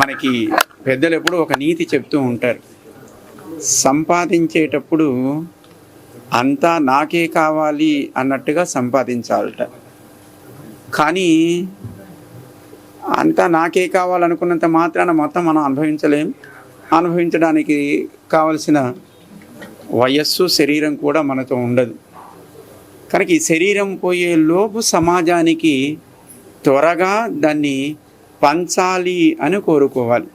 మనకి పెద్దలు ఎప్పుడు ఒక నీతి చెప్తూ ఉంటారు, సంపాదించేటప్పుడు అంతా నాకే కావాలి అన్నట్టుగా సంపాదించాలట. కానీ అంతా నాకే కావాలనుకున్నంత మాత్రాన మొత్తం మనం అనుభవించలేం. అనుభవించడానికి కావలసిన వయస్సు, శరీరం కూడా మనతో ఉండదు. కనుక ఈ శరీరం పోయే లోపు సమాజానికి త్వరగా దాన్ని పంచాలి అని కోరుకోవాలి.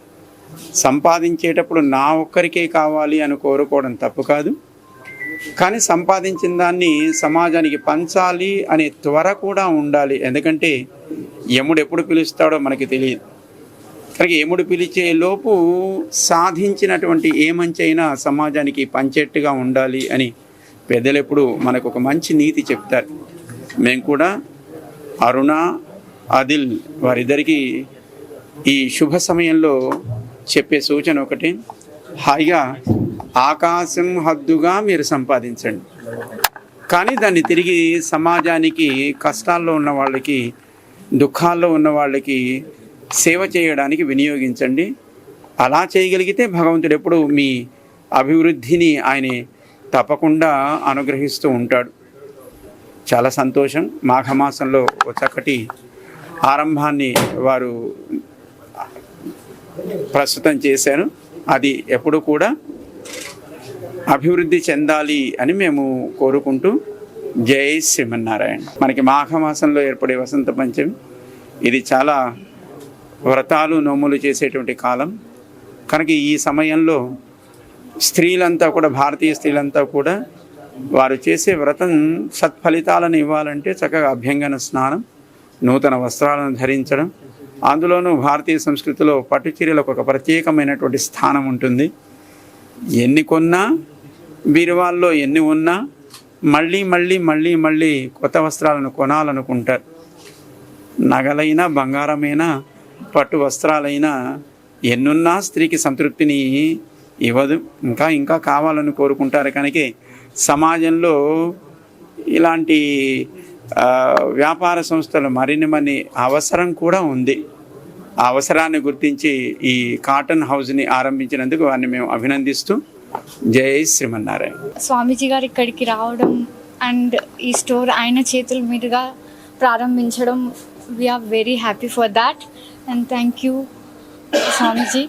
సంపాదించేటప్పుడు నా ఒక్కరికే కావాలి అని కోరుకోవడం తప్పు కాదు. కానీ సంపాదించిన దాన్ని సమాజానికి పంచాలి అనే త్వర కూడా ఉండాలి. ఎందుకంటే యముడు ఎప్పుడు పిలుస్తాడో మనకి తెలియదు. కనుక యముడు పిలిచే లోపు సాధించినటువంటి ఏ మంచి అయినా సమాజానికి పంచేట్టుగా ఉండాలి అని పెద్దలు ఎప్పుడు మనకు ఒక మంచి నీతి చెప్తారు. మేము కూడా అరుణ, ఆదిల్ వారిద్దరికీ ఈ శుభ సమయంలో చెప్పే సూచన ఒకటి, హాయిగా ఆకాశం హద్దుగా మీరు సంపాదించండి. కానీ దాన్ని తిరిగి సమాజానికి, కష్టాల్లో ఉన్న వాళ్ళకి, దుఃఖాల్లో ఉన్న వాళ్ళకి సేవ చేయడానికి వినియోగించండి. అలా చేయగలిగితే భగవంతుడు ఎప్పుడు మీ అభివృద్ధిని ఆయన తప్పకుండా అనుగ్రహిస్తూ ఉంటాడు. చాలా సంతోషం. మాఘమాసంలో ఒక చక్కటి ఆరంభాన్ని వారు ప్రస్తుతం చేశారు. అది ఎప్పుడు కూడా అభివృద్ధి చెందాలి అని మేము కోరుకుంటూ జై శ్రీమన్నారాయణ. మనకి మాఘమాసంలో ఏర్పడే వసంత పంచమి, ఇది చాలా వ్రతాలు, నోములు చేసేటువంటి కాలం. కనుక ఈ సమయంలో స్త్రీలంతా కూడా, భారతీయ స్త్రీలంతా కూడా వారు చేసే వ్రతం సత్ఫలితాలను ఇవ్వాలంటే చక్కగా అభ్యంగన స్నానం, నూతన వస్త్రాలను ధరించడం, అందులోనూ భారతీయ సంస్కృతిలో పట్టు చీరలకు ఒక ప్రత్యేకమైనటువంటి స్థానం ఉంటుంది. ఎన్ని కొన్నా, బీరువాల్లో ఎన్ని ఉన్నా మళ్ళీ మళ్ళీ మళ్ళీ మళ్ళీ కొత్త వస్త్రాలను కొనాలనుకుంటారు. నగలైనా, బంగారమైనా, పట్టు వస్త్రాలైనా ఎన్నున్నా స్త్రీకి సంతృప్తిని ఇవ్వదు. ఇంకా ఇంకా కావాలని కోరుకుంటారు. కనుక సమాజంలో ఇలాంటి వ్యాపార సంస్థలు మరిన్ని అవసరం కూడా ఉంది. ఆ అవసరాన్ని గుర్తించి ఈ కాటన్ హౌస్ని ఆరంభించినందుకు వారిని మేము అభినందిస్తూ జై శ్రీమన్నారాయణ. స్వామీజీ గారు ఇక్కడికి రావడం అండ్ ఈ స్టోర్ ఆయన చేతుల మీదుగా ప్రారంభించడం, we are very happy for that and thank you Swamiji.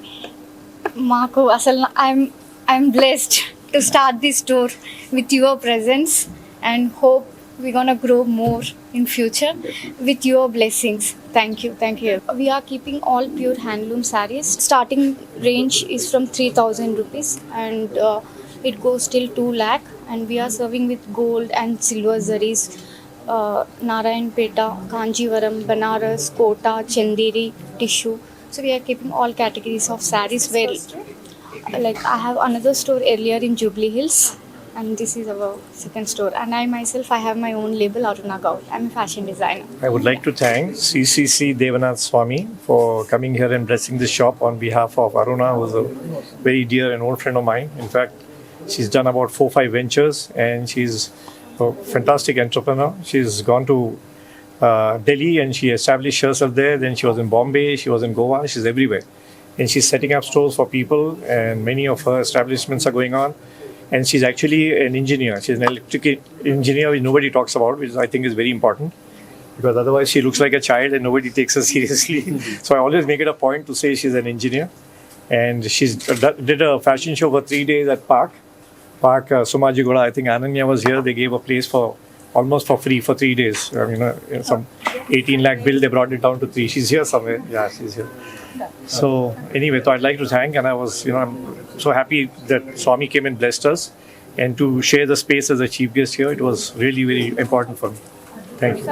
మాకు అసలు I'm blessed to start the store with your presence and hope we're gonna grow more in future with your blessings. Thank you. We are keeping all pure handloom sarees. Starting range is from 3,000 rupees and it goes till 2 lakh, and we are serving with gold and silver zaris, Narayanpeta, Kanjivaram, Banaras, Kota, Chanderi, tissue. So we are keeping all categories of sarees. Well, like I have another store earlier in Jubilee Hills, and this is our second store. And I myself, I have my own label, Aruna Gaul. I'm a fashion designer. I would like to thank CCC Devanath Swami for coming here and blessing this shop on behalf of Aruna, who is a very dear and old friend of mine. In fact, she's done about 4-5 ventures and she's a fantastic entrepreneur. She's gone to Delhi and she established herself there. Then she was in Bombay, she was in Goa, she's everywhere. And she's setting up stores for people, and many of her establishments are going on. And she's actually an engineer. She's an electrical engineer, which nobody talks about, which I think is very important, because otherwise she looks like a child and nobody takes her seriously. So I always make it a point to say she's an engineer. And she's did a fashion show for 3 days at Park Somajigoda. I think Ananya was here. They gave a place for almost for free for 3 days. I mean, some 18 lakh bill, they brought it down to 3. She's here somewhere. Yeah, she's here. So anyway, so I'd like to thank, and I was, I'm so happy that Swami came and blessed us, and to share the space as a chief guest here, it was really, very important for me. Thank you.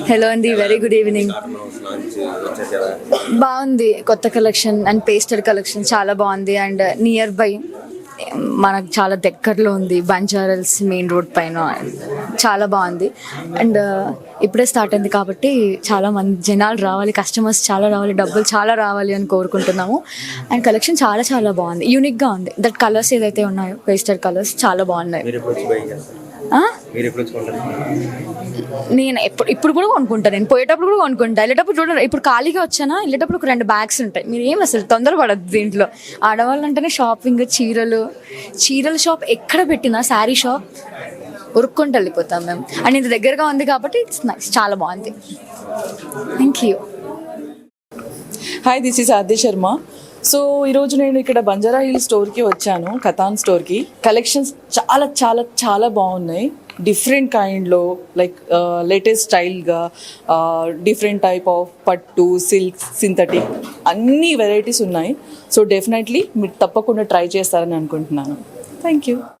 Hello అండి, very good evening. బాగుంది, కొత్త collection and pastel collection చాలా బాగుంది. And near by మనకు చాలా దగ్గరలో ఉంది, Banjara Hills main road పైన. చాలా బాగుంది. అండ్ ఇప్పుడే స్టార్ట్ అయింది కాబట్టి చాలా మంది జనాలు రావాలి, కస్టమర్స్ చాలా రావాలి, డబ్బులు చాలా రావాలి అని కోరుకుంటున్నాము. అండ్ కలెక్షన్ చాలా చాలా బాగుంది, యూనిక్గా ఉంది. దట్ కలర్స్ ఏదైతే ఉన్నాయో పేస్టల్ కలర్స్ చాలా బాగున్నాయి. నేను ఇప్పుడు కూడా కొనుక్కుంటాను. నేను పోయేటప్పుడు కూడా కొనుక్కుంటా, వెళ్ళేటప్పుడు చూడండి. ఇప్పుడు ఖాళీగా వచ్చానా, వెళ్ళేటప్పుడు ఒక 2 బ్యాగ్స్ ఉంటాయి. మీరు ఏం అసలు తొందరపడద్దు దీంట్లో. ఆడవాళ్ళంటేనే షాపింగ్, చీరల షాప్ ఎక్కడ పెట్టినా, శారీ షాప్ ఉరుక్కుంటూ వెళ్ళిపోతాం మేము. అండ్ ఇంత దగ్గరగా ఉంది కాబట్టి ఇట్స్ నైస్, చాలా బాగుంది. Thank you. Hi, this is Aadya Sharma. So ఈరోజు నేను ఇక్కడ బంజారా హిల్ స్టోర్కి వచ్చాను, కథాన్ స్టోర్కి. కలెక్షన్స్ చాలా చాలా చాలా బాగున్నాయి. డిఫరెంట్ కైండ్లో, లైక్ లేటెస్ట్ స్టైల్గా, డిఫరెంట్ టైప్ ఆఫ్ పట్టు, సిల్క్, సింథటిక్, అన్ని వెరైటీస్ ఉన్నాయి. సో డెఫినెట్లీ మీరు తప్పకుండా ట్రై చేస్తారని అనుకుంటున్నాను. Thank you.